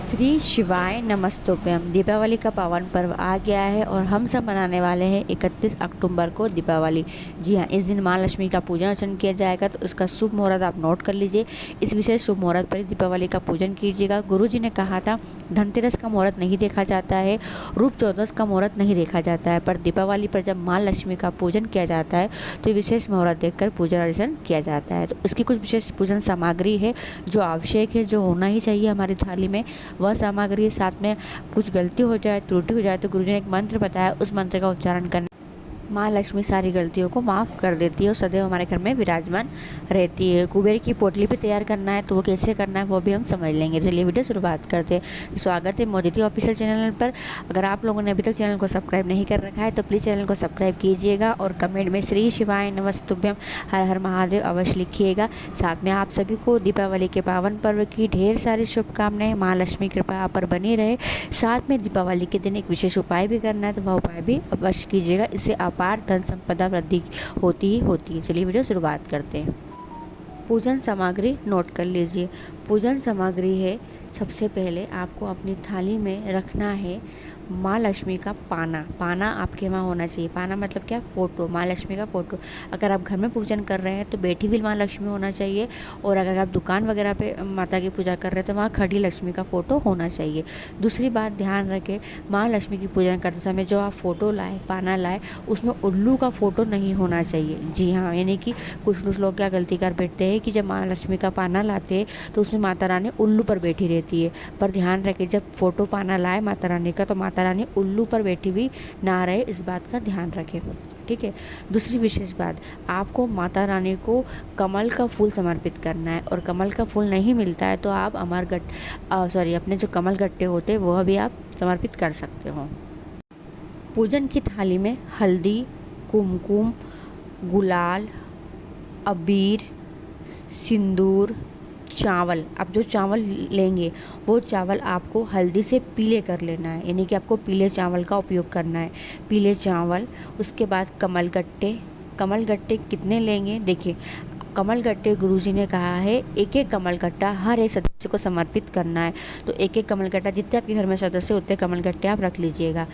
श्री शिवाय नमस्तुभ्यम। दीपावली का पावन पर्व आ गया है और हम सब मनाने वाले हैं 31 अक्टूबर को दीपावली। जी हाँ, इस दिन माँ लक्ष्मी का पूजन अर्चन किया जाएगा, तो उसका शुभ मुहूर्त आप नोट कर लीजिए। इस विशेष शुभ मुहूर्त पर दीपावली का पूजन कीजिएगा। गुरुजी ने कहा था धनतेरस का मुहूर्त नहीं देखा जाता है, रूप चौदस का मुहूर्त नहीं देखा जाता है, पर दीपावली पर जब माँ लक्ष्मी का पूजन किया जाता है तो विशेष मुहूर्त देखकर पूजन अर्चन किया जाता है। तो उसकी कुछ विशेष पूजन सामग्री है जो आवश्यक है, जो होना ही चाहिए हमारी थाली में, वह सामग्री। साथ में कुछ गलती हो जाए, त्रुटि हो जाए तो गुरुजी ने एक मंत्र बताया, उस मंत्र का उच्चारण करना। माँ लक्ष्मी सारी गलतियों को माफ़ कर देती है और सदैव हमारे घर में विराजमान रहती है। कुबेर की पोटली भी तैयार करना है, तो वो कैसे करना है वो भी हम समझ लेंगे। चलिए वीडियो शुरुआत करते हैं। स्वागत है मोदी ऑफिशियल चैनल पर। अगर आप लोगों ने अभी तक चैनल को सब्सक्राइब नहीं कर रखा है तो प्लीज़ चैनल को सब्सक्राइब कीजिएगा और कमेंट में श्री शिवाय नमस्तुभ्यम हर हर महादेव अवश्य लिखिएगा। साथ में आप सभी को दीपावली के पावन पर्व की ढेर सारी शुभकामनाएं। माँ लक्ष्मी कृपा आप पर बनी रहे। साथ में दीपावली के दिन एक विशेष उपाय भी करना है, तो वह उपाय भी अवश्य कीजिएगा। इससे अपार धन संपदा वृद्धि होती ही होती है। चलिए वीडियो शुरुआत करते हैं। पूजन सामग्री नोट कर लीजिए। पूजन सामग्री है, सबसे पहले आपको अपनी थाली में रखना है माँ लक्ष्मी का पाना। पाना आपके वहाँ होना चाहिए। पाना मतलब क्या? फ़ोटो, माँ लक्ष्मी का फ़ोटो। अगर आप घर में पूजन कर रहे हैं तो बैठी हुई माँ लक्ष्मी होना चाहिए, और अगर आप दुकान वगैरह पे माता की पूजा कर रहे हैं तो वहाँ खड़ी लक्ष्मी का फ़ोटो होना चाहिए। दूसरी बात ध्यान रखें, माँ लक्ष्मी की पूजन करते समय जो आप फ़ोटो लाए, पाना लाए, उसमें उल्लू का फ़ोटो नहीं होना चाहिए। जी हाँ, यानी कि कुछ लोग क्या गलती कर बैठते हैं कि जब माँ लक्ष्मी का पाना लाते हैं तो उसमें माता रानी उल्लू पर बैठी रहती है। पर ध्यान रखें, जब फ़ोटो पाना लाए माता रानी का तो माता रानी उल्लू पर बैठी हुई ना रहे, इस बात का ध्यान रखें। ठीक है। दूसरी विशेष बात, आपको माता रानी को कमल का फूल समर्पित करना है, और कमल का फूल नहीं मिलता है तो आप अपने जो कमल गट्टे होते हैं वह भी आप समर्पित कर सकते हो। पूजन की थाली में हल्दी, कुमकुम, गुलाल, अबीर, सिंदूर, चावल। आप जो चावल लेंगे वो चावल आपको हल्दी से पीले कर लेना है, यानी कि आपको पीले चावल का उपयोग करना है। पीले चावल, उसके बाद कमल गट्टे। कमल गट्टे कितने लेंगे? देखिए, कमल गट्टे गुरुजी ने कहा है एक एक कमल गट्टा हर एक सदस्य को समर्पित करना है। तो एक एक कमल गट्टा, जितने आपके घर में सदस्य उतने कमल गट्टे आप रख लीजिएगा।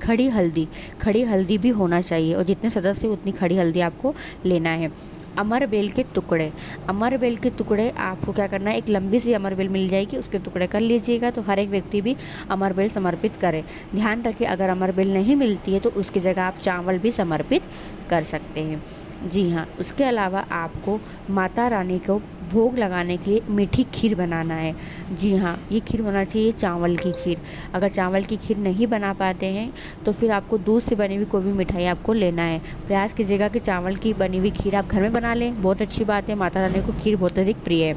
खड़ी हल्दी भी होना चाहिए, और जितने सदस्य उतनी खड़ी हल्दी आपको लेना है। अमर बेल के टुकड़े आपको क्या करना है, एक लंबी सी अमर बेल मिल जाएगी, उसके टुकड़े कर लीजिएगा। तो हर एक व्यक्ति भी अमर बेल समर्पित करे। ध्यान रखें, अगर अमर बेल नहीं मिलती है तो उसकी जगह आप चावल भी समर्पित कर सकते हैं। जी हाँ, उसके अलावा आपको माता रानी को भोग लगाने के लिए मीठी खीर बनाना है। जी हाँ, ये खीर होना चाहिए चावल की खीर। अगर चावल की खीर नहीं बना पाते हैं तो फिर आपको दूध से बनी हुई कोई भी मिठाई आपको लेना है। प्रयास कीजिएगा कि चावल की बनी हुई खीर आप घर में बना लें, बहुत अच्छी बात है। माता रानी को खीर बहुत अधिक प्रिय है।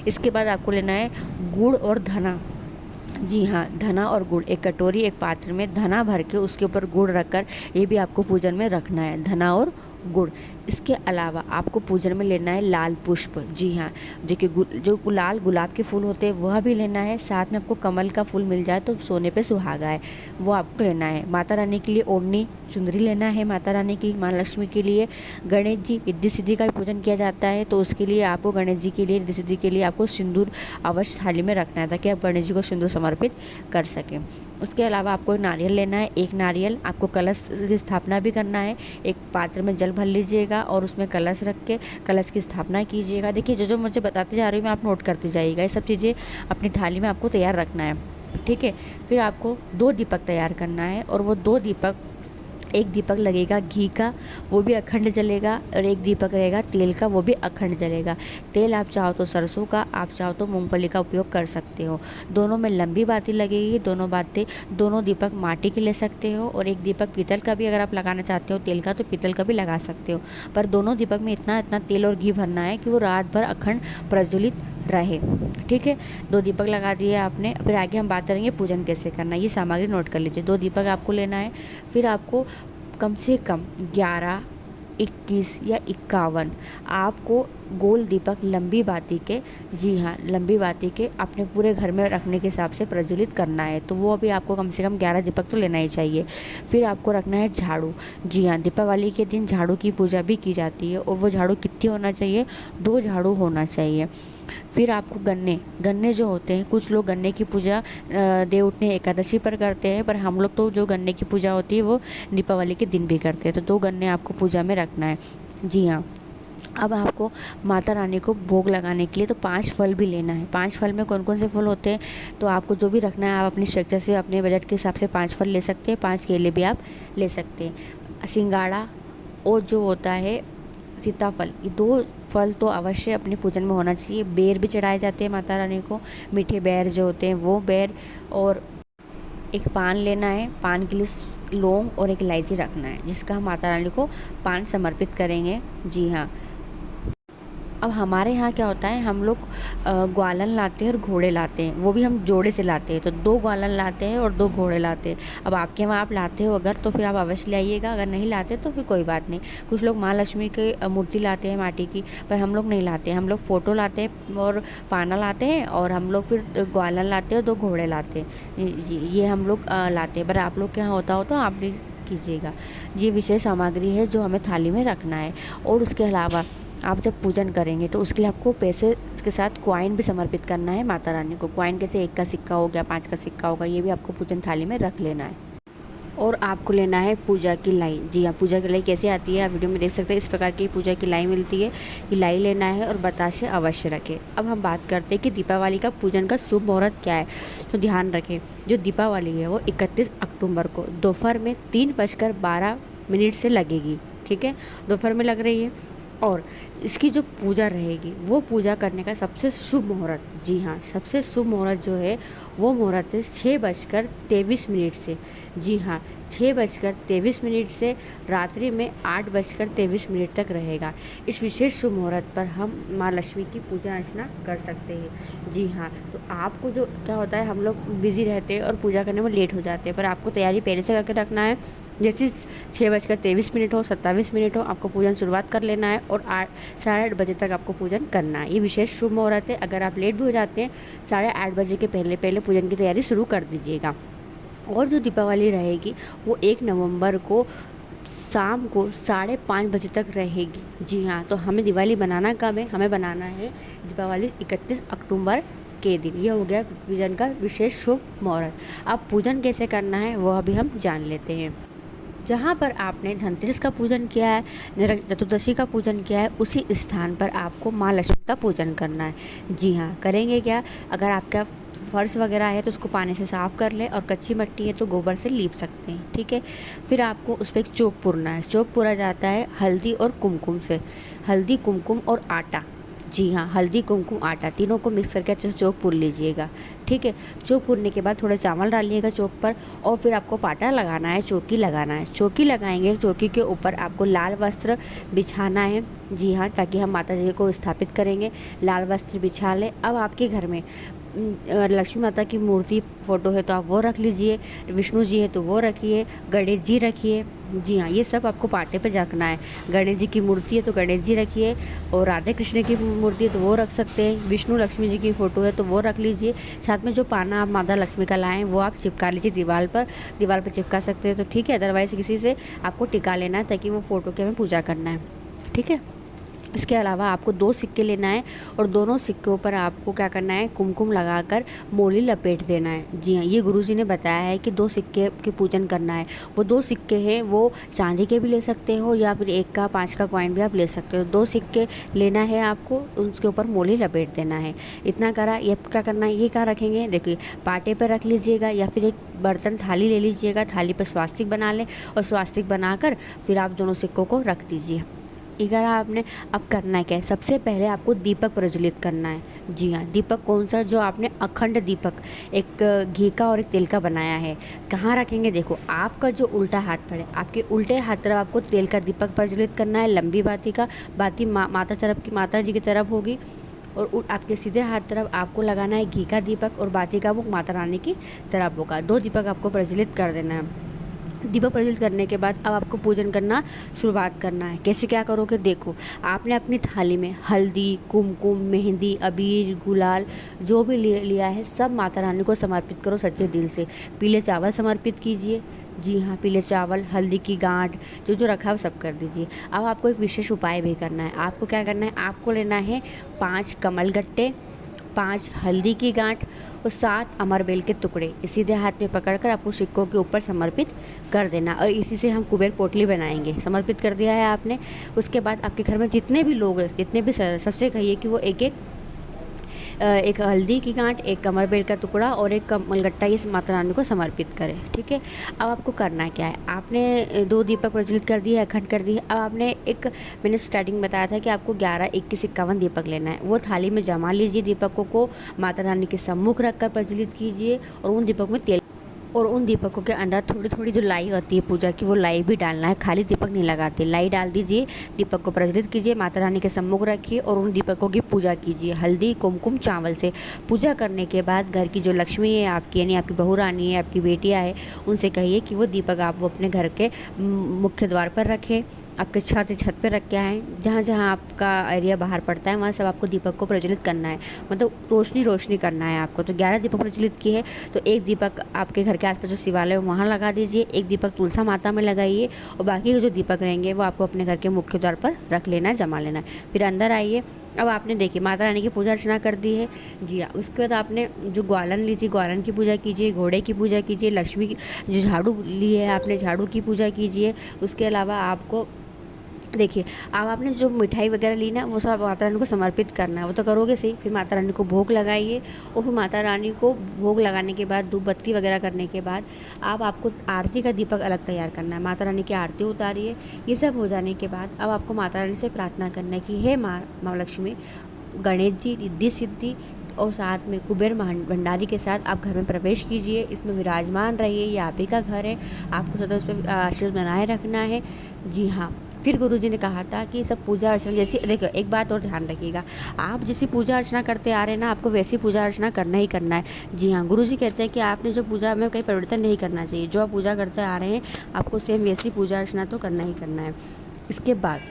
इसके बाद आपको लेना है गुड़ और धना। जी हाँ, धना और गुड़, एक कटोरी एक पात्र में धना भर के उसके ऊपर गुड़ रखकर ये भी आपको पूजन में रखना है, धना और गुड़। इसके अलावा आपको पूजन में लेना है लाल पुष्प। जी हाँ, देखिए जो लाल गुलाब के फूल होते हैं वह भी लेना है। साथ में आपको कमल का फूल मिल जाए तो सोने पे सुहागा है, वो आपको लेना है। माता रानी के लिए ओढ़नी चुंदरी लेना है। माता रानी के लिए, माँ लक्ष्मी के लिए गणेश जी रिद्धि सिद्धि का भी पूजन किया जाता है, तो उसके लिए आपको गणेश जी के लिए, रिद्धि सिद्धि के लिए आपको सिंदूर अवश्य थाली में रखना है, ताकि आप गणेश जी को सिंदूर समर्पित कर सकें। उसके अलावा आपको एक नारियल लेना है। एक नारियल, आपको कलश की स्थापना भी करना है। एक पात्र में जल भर लीजिएगा और उसमें कलश रख के कलश की स्थापना कीजिएगा। देखिए, जो मुझे बताते जा रही हूँ मैं, आप नोट करते जाइएगा। ये सब चीज़ें अपनी थाली में आपको तैयार रखना है। ठीक है। फिर आपको 2 दीपक तैयार करना है, और वो 2 दीपक, एक दीपक लगेगा घी का, वो भी अखंड जलेगा, और एक दीपक रहेगा तेल का, वो भी अखंड जलेगा। तेल आप चाहो तो सरसों का, आप चाहो तो मूंगफली का उपयोग कर सकते हो। दोनों में लंबी बाती लगेगी। दोनों दीपक माटी के ले सकते हो, और एक दीपक पीतल का भी अगर आप लगाना चाहते हो तेल का, तो पीतल का भी लगा सकते हो। पर दोनों दीपक में इतना तेल और घी भरना है कि वो रात भर अखंड प्रज्वलित रहे। ठीक है। 2 दीपक लगा दिए आपने। फिर आगे हम बात करेंगे पूजन कैसे करना है। ये सामग्री नोट कर लीजिए। 2 दीपक आपको लेना है। फिर आपको कम से कम 11, 21 या 51 आपको गोल दीपक लंबी बाती के, जी हाँ, लंबी बाती के अपने पूरे घर में रखने के हिसाब से प्रज्वलित करना है। तो वो अभी आपको कम से कम 11 दीपक तो लेना ही चाहिए। फिर आपको रखना है झाड़ू। जी हाँ, दीपावली के दिन झाड़ू की पूजा भी की जाती है, और वो झाड़ू कितनी होना चाहिए? 2 झाड़ू होना चाहिए। फिर आपको गन्ने जो होते हैं, कुछ लोग गन्ने की पूजा देव उठनी एकादशी पर करते हैं, पर हम लोग तो जो गन्ने की पूजा होती है वो दीपावली के दिन भी करते हैं। तो 2 गन्ने आपको पूजा में रखना है। जी हाँ। अब आपको माता रानी को भोग लगाने के लिए तो 5 फल भी लेना है। 5 फल में कौन कौन से फल होते हैं, तो आपको जो भी रखना है आप अपनी स्ट्रक्चर से, अपने बजट के हिसाब से 5 फल ले सकते हैं। 5 केले भी आप ले सकते हैं। सिंगाड़ा और जो होता है सीताफल, ये 2 फल तो अवश्य अपने पूजन में होना चाहिए। बेर भी चढ़ाए जाते हैं माता रानी को, मीठे बेर जो होते हैं वो बेर, और एक पान लेना है। पान के लिए लौंग और एक इलायची रखना है, जिसका हम माता रानी को पान समर्पित करेंगे। जी हाँ। अब हमारे यहाँ क्या होता है, हम लोग ग्वालन लाते हैं और घोड़े लाते हैं, वो भी हम जोड़े से लाते हैं। तो 2 ग्वालन लाते हैं और 2 घोड़े लाते हैं। अब आपके वहाँ आप लाते हो अगर, तो फिर आप अवश्य ले आइएगा, अगर नहीं लाते तो फिर कोई बात नहीं। कुछ लोग माँ लक्ष्मी की मूर्ति लाते हैं माटी की, पर हम लोग नहीं लाते। हम लोग फ़ोटो लाते हैं और पाना लाते हैं, और हम लोग फिर ग्वालन लाते हैं और 2 घोड़े लाते हैं। जी, ये हम लोग लाते हैं। पर आप लोग के यहाँ होता हो तो आप भी कीजिएगा। ये विशेष सामग्री है जो हमें थाली में रखना है। और उसके अलावा आप जब पूजन करेंगे तो उसके लिए आपको पैसे के साथ कॉइन भी समर्पित करना है माता रानी को। कॉइन कैसे, 1 का सिक्का हो गया, 5 का सिक्का होगा, ये भी आपको पूजन थाली में रख लेना है। और आपको लेना है पूजा की लाई। जी हाँ, पूजा की लाई कैसे आती है आप वीडियो में देख सकते हैं। इस प्रकार की पूजा की लाई मिलती है। ये लाई लेना है और बताशे अवश्य रखें। अब हम बात करते हैं कि दीपावली का पूजन का शुभ मुहूर्त क्या है। तो ध्यान रखें, जो दीपावली है वो 31 अक्टूबर को दोपहर में 3:12 से लगेगी। ठीक है, दोपहर में लग रही है। और इसकी जो पूजा रहेगी वो पूजा करने का सबसे शुभ मुहूर्त, जी हाँ, सबसे शुभ मुहूर्त जो है वो मुहूर्त है 6:23 से। जी हाँ, 6:23 से रात्रि में 8:23 तक रहेगा। इस विशेष शुभ मुहूर्त पर हम माँ लक्ष्मी की पूजा अर्चना कर सकते हैं। जी हाँ, तो आपको जो क्या होता है, हम लोग बिज़ी रहते हैं और पूजा करने में लेट हो जाते हैं, पर आपको तैयारी पहले से करके रखना है। जैसे 6:23 हो, 27 हो, आपको पूजन शुरुआत कर लेना है और 8 बजे तक आपको पूजन करना है। ये विशेष शुभ मुहूर्त है। अगर आप लेट भी हो जाते हैं, 8:30 बजे के पहले पहले पूजन की तैयारी शुरू कर दीजिएगा। और जो दीपावली रहेगी वो 1 नवंबर को शाम को 5:30 बजे तक रहेगी। जी हाँ, तो हमें दिवाली बनाना कब है, हमें बनाना है दीपावली 31 अक्टूबर के दिन। ये हो गया पूजन का विशेष शुभ मुहूर्त। अब पूजन कैसे करना है वो अभी हम जान लेते हैं। जहाँ पर आपने धनतेरस का पूजन किया है, नरक चतुर्दशी का पूजन किया है, उसी स्थान पर आपको माँ लक्ष्मी का पूजन करना है। जी हाँ, करेंगे क्या, अगर आपका फर्श वगैरह है तो उसको पानी से साफ़ कर ले, और कच्ची मिट्टी है तो गोबर से लीप सकते हैं। ठीक है, फिर आपको उस पर एक चौक पुरना है। चौक पुरा जाता है हल्दी और कुमकुम से, हल्दी, कुमकुम और आटा। जी हाँ, हल्दी, कुमकुम, आटा तीनों को मिक्स करके अच्छे से चौक पुर लीजिएगा। ठीक है, चौक पुरने के बाद थोड़ा चावल डालिएगा चौक पर, और फिर आपको पाटा लगाना है, चौकी लगाना है। चौकी लगाएंगे, चौकी के ऊपर आपको लाल वस्त्र बिछाना है। जी हाँ, ताकि हम माता जी को स्थापित करेंगे। लाल वस्त्र बिछा लें। अब आपके घर में लक्ष्मी माता की मूर्ति फ़ोटो है तो आप वो रख लीजिए, विष्णु जी है तो वो रखिए, गणेश जी रखिए। जी हाँ, ये सब आपको पाटे पे रखना है। गणेश जी की मूर्ति है तो गणेश जी रखिए, और राधे कृष्ण की मूर्ति है तो वो रख सकते हैं। विष्णु लक्ष्मी जी की फ़ोटो है तो वो रख लीजिए। साथ में जो पाना आप माता लक्ष्मी का लाएँ वो आप चिपका लीजिए दीवार पर चिपका सकते हैं तो ठीक है, अदरवाइज़ किसी से आपको टिका लेना है ताकि वो फ़ोटो की हमें पूजा करना है। ठीक है, इसके अलावा आपको 2 सिक्के लेना है, और दोनों सिक्कों पर आपको क्या करना है, कुमकुम लगाकर मोली लपेट देना है। जी हाँ, ये गुरुजी ने बताया है कि 2 सिक्के के पूजन करना है। वो 2 सिक्के हैं वो चांदी के भी ले सकते हो, या फिर 1 का 5 का कॉइन भी आप ले सकते हो। 2 सिक्के लेना है आपको, उसके ऊपर मोली लपेट देना है। इतना करा, ये क्या करना है, ये कहाँ रखेंगे, देखिए पाटे पर रख लीजिएगा, या फिर एक बर्तन थाली ले लीजिएगा, थाली पर स्वास्तिक बना लें, और स्वास्तिक बनाकर फिर आप दोनों सिक्कों को रख दीजिए। ये करा आपने। अब करना है क्या है, सबसे पहले आपको दीपक प्रज्वलित करना है। जी हाँ, दीपक कौन सा, जो आपने अखंड दीपक एक घी का और एक तेल का बनाया है। कहाँ रखेंगे, देखो आपका जो उल्टा हाथ पड़े, आपके उल्टे हाथ तरफ आपको तेल का दीपक प्रज्वलित करना है। लंबी बाती माता जी की तरफ होगी, और आपके सीधे हाथ तरफ आपको लगाना है घी का दीपक, और बाती का वो माता रानी की तरफ होगा। 2 दीपक आपको प्रज्वलित कर देना है। दीपक प्रज्वलित करने के बाद अब आपको पूजन करना शुरुआत करना है। कैसे क्या करोगे देखो, आपने अपनी थाली में हल्दी, कुमकुम, मेहंदी, अबीर, गुलाल जो भी लिया है सब माता रानी को समर्पित करो सच्चे दिल से। पीले चावल समर्पित कीजिए, जी हाँ पीले चावल, हल्दी की गांठ जो जो रखा है वो सब कर दीजिए। अब आपको एक विशेष उपाय भी करना है। आपको क्या करना है, आपको लेना है 5 कमल गट्टे, 5 हल्दी की गांठ और 7 अमरबेल के टुकड़े। सीधे हाथ में पकड़कर आपको सिक्कों के ऊपर समर्पित कर देना और इसी से हम कुबेर पोटली बनाएंगे। समर्पित कर दिया है आपने। उसके बाद आपके घर में जितने भी लोग हैं, जितने भी सबसे कहिए कि वो एक हल्दी की गांठ, एक कमरबेल का टुकड़ा और एक कमलगट्टा इस माता रानी को समर्पित करें। ठीक है। अब आपको करना क्या है, आपने 2 दीपक प्रज्वलित कर दिए, अखंड कर दिए। अब आपने मैंने स्टार्टिंग बताया था कि आपको 11, 21, 51 दीपक लेना है। वो थाली में जमा लीजिए, दीपकों को माता रानी के सम्मुख रखकर प्रज्वलित कीजिए और उन दीपक में तेल और उन दीपकों के अंदर थोड़ी थोड़ी जो लाई होती है पूजा की, वो लाई भी डालना है। खाली दीपक नहीं लगाते, लाई डाल दीजिए। दीपक को प्रज्वलित कीजिए, माता रानी के सम्मुख रखिए और उन दीपकों की पूजा कीजिए हल्दी, कुमकुम, चावल से। पूजा करने के बाद घर की जो लक्ष्मी है आपकी, यानी आपकी बहू रानी है, आपकी बेटियाँ है, उनसे कहिए कि वो दीपक आप वो अपने घर के मुख्य द्वार पर रखें। आपके छत पे रख के आएँ। जहाँ जहाँ आपका एरिया बाहर पड़ता है वहाँ सब आपको दीपक को प्रज्वलित करना है, मतलब रोशनी करना है आपको। तो 11 दीपक प्रज्वलित किए, तो एक दीपक आपके घर के आसपास जो शिवालय है वहाँ लगा दीजिए, एक दीपक तुलसा माता में लगाइए और बाकी के जो दीपक रहेंगे वो आपको अपने घर के मुख्य द्वार पर रख लेना है, जमा लेना है। फिर अंदर आइए। अब आपने देखिए माता रानी की पूजा अर्चना कर दी है, जी हाँ। उसके बाद आपने जो ग्वालन ली थी, ग्वालन की पूजा कीजिए, घोड़े की पूजा कीजिए, लक्ष्मी की जो झाड़ू ली है आपने, झाड़ू की पूजा कीजिए। उसके अलावा आपको देखिए, अब आपने जो मिठाई वगैरह ली ना वो सब माता रानी को समर्पित करना है, वो तो करोगे सही। फिर माता रानी को भोग लगाइए और फिर माता रानी को भोग लगाने के बाद धूप बत्ती वगैरह करने के बाद आपको आरती का दीपक अलग तैयार करना है। माता रानी की आरती उतारिए। ये सब हो जाने के बाद अब आपको माता रानी से प्रार्थना करना है कि हे माँ लक्ष्मी, गणेश जी, रिद्धि सिद्धि और साथ में कुबेर भंडारी के साथ आप घर में प्रवेश कीजिए। इसमें विराजमान रहिए, ये आप ही का घर है, आपको सदा उस पर आशीर्वाद बनाए रखना है, जी हाँ। फिर गुरुजी ने कहा था कि सब पूजा अर्चना जैसी, देखो एक बात और ध्यान रखिएगा, आप जैसी पूजा अर्चना करते आ रहे हैं ना, आपको वैसी पूजा अर्चना करना ही करना है। जी हाँ, गुरुजी कहते हैं कि आपने जो पूजा में कहीं परिवर्तन नहीं करना चाहिए, जो आप पूजा करते आ रहे हैं आपको सेम वैसी पूजा अर्चना तो करना ही करना है। इसके बाद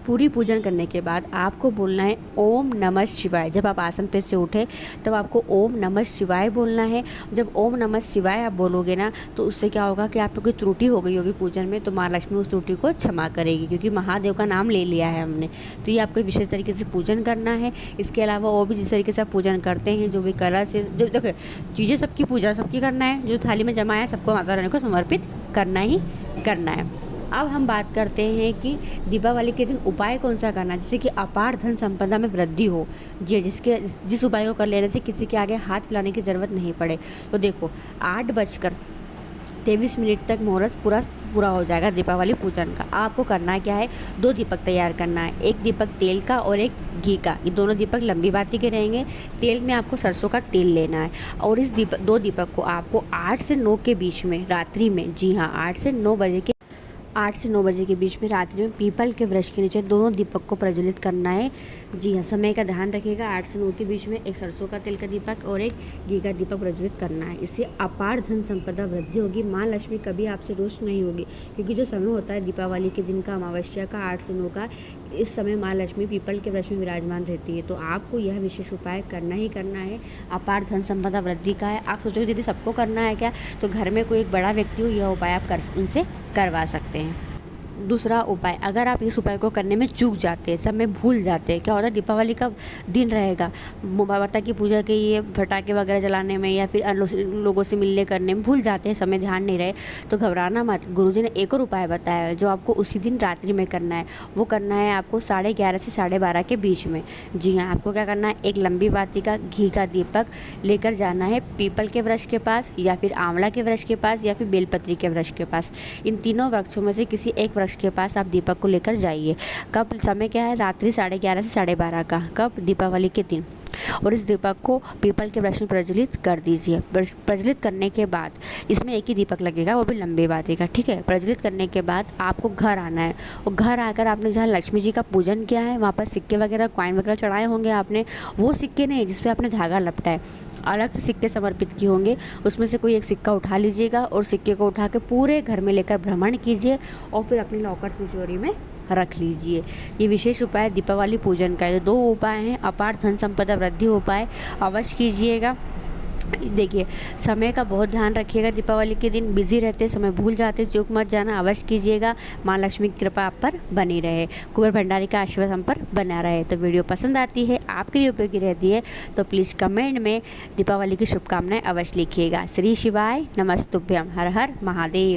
पूरी पूजन करने के बाद आपको बोलना है ओम नमः शिवाय। जब आप आसन पे से उठे तब आपको ओम नमः शिवाय बोलना है। जब ओम नमः शिवाय आप बोलोगे ना तो उससे क्या होगा कि आपको कोई त्रुटि हो गई होगी पूजन में, तो माँ लक्ष्मी उस त्रुटि को क्षमा करेगी, क्योंकि महादेव का नाम ले लिया है हमने। तो ये आपको विशेष तरीके से पूजन करना है। इसके अलावा और भी जिस तरीके से आप पूजन करते हैं, जो भी कला से जो देखो चीज़ें सबकी पूजा सबकी करना है, जो थाली में जमा है सबको माता रानी को समर्पित करना ही करना है। अब हम बात करते हैं कि दीपावली के दिन उपाय कौन सा करना है, जिससे कि अपार धन संपदा में वृद्धि हो, जी जिस उपाय को कर लेने से किसी के आगे हाथ फैलाने की ज़रूरत नहीं पड़े। तो देखो 8:23 तक मुहूर्त पूरा हो जाएगा दीपावली पूजन का। आपको करना क्या है, 2 दीपक तैयार करना है, एक दीपक तेल का और एक घी का। ये दोनों दीपक लंबी बाती के रहेंगे। तेल में आपको सरसों का तेल लेना है और इस 2 दीपक को आपको 8 से 9 के बीच में रात्रि में, जी हाँ 8 से 9 बजे के बीच में रात्रि में पीपल के वृक्ष के नीचे दोनों दीपक को प्रज्वलित करना है। जी हाँ, समय का ध्यान रखिएगा। 8 से 9 के बीच में एक सरसों का तेल का दीपक और एक घी का दीपक प्रज्वलित करना है। इससे अपार धन संपदा वृद्धि होगी, माँ लक्ष्मी कभी आपसे रुष्ट नहीं होगी, क्योंकि जो समय होता है दीपावली के दिन का, अमावस्या का 8 से 9 का, इस समय माँ लक्ष्मी पीपल के वृक्ष में विराजमान रहती है। तो आपको यह विशेष उपाय करना ही करना है। अपार धन संपदा वृद्धि का है। आप सोचोगे दीदी सबको करना है क्या, तो घर में कोई एक बड़ा व्यक्ति हो, यह उपाय आप उनसे करवा सकते हैं। दूसरा उपाय, अगर आप इस उपाय को करने में चूक जाते हैं, सब में भूल जाते हैं, क्या होता है दीपावली का दिन रहेगा, माता की पूजा के ये पटाखे वगैरह जलाने में या फिर लोगों से मिलने करने में भूल जाते हैं, समय ध्यान नहीं रहे, तो घबराना मत। गुरुजी ने एक और उपाय बताया है जो आपको उसी दिन रात्रि में करना है। वो करना है आपको 11:30 से 12:30 के बीच में। जी हाँ, आपको क्या करना है, एक लंबी बाती का घी का दीपक लेकर जाना है पीपल के वृक्ष के पास या फिर आंवला के वृक्ष के पास या फिर बेलपत्री के वृक्ष के पास। इन तीनों वृक्षों में से किसी एक वृक्ष के पास आप दीपक को लेकर जाइए। कब, समय क्या है, रात्रि 11:30 से 12:30 का। कब, दीपावली के दिन। और इस दीपक को पीपल के वृक्ष में प्रज्वलित कर दीजिए। प्रज्वलित करने के बाद इसमें एक ही दीपक लगेगा, वो भी लंबे बातेगा, ठीक है। प्रज्वलित करने के बाद आपको घर आना है और घर आकर आपने जहाँ लक्ष्मी जी का पूजन किया है वहाँ पर सिक्के वगैरह कॉइन वगैरह चढ़ाए होंगे आपने, वो सिक्के नहीं जिस पे आपने धागा लपटा है, अलग से सिक्के समर्पित किए होंगे, उसमें से कोई एक सिक्का उठा लीजिएगा और सिक्के को उठा के पूरे घर में लेकर भ्रमण कीजिए और फिर अपनी लॉकर तिजोरी में रख लीजिए। ये विशेष उपाय दीपावली पूजन का है। 2 उपाय हैं, अपार धन संपदा वृद्धि उपाय अवश्य कीजिएगा। देखिए समय का बहुत ध्यान रखिएगा, दीपावली के दिन बिजी रहते, समय भूल जाते, चूक मत जाना, अवश्य कीजिएगा। माँ लक्ष्मी की कृपा आप पर बनी रहे, कुंवर भंडारी का आशीर्वाद हम पर बना रहे। तो वीडियो पसंद आती है, आपके लिए उपयोगी रहती है तो प्लीज़ कमेंट में दीपावली की शुभकामनाएं अवश्य लिखिएगा। श्री शिवाय नमस्तुभ्यम, हर हर महादेव।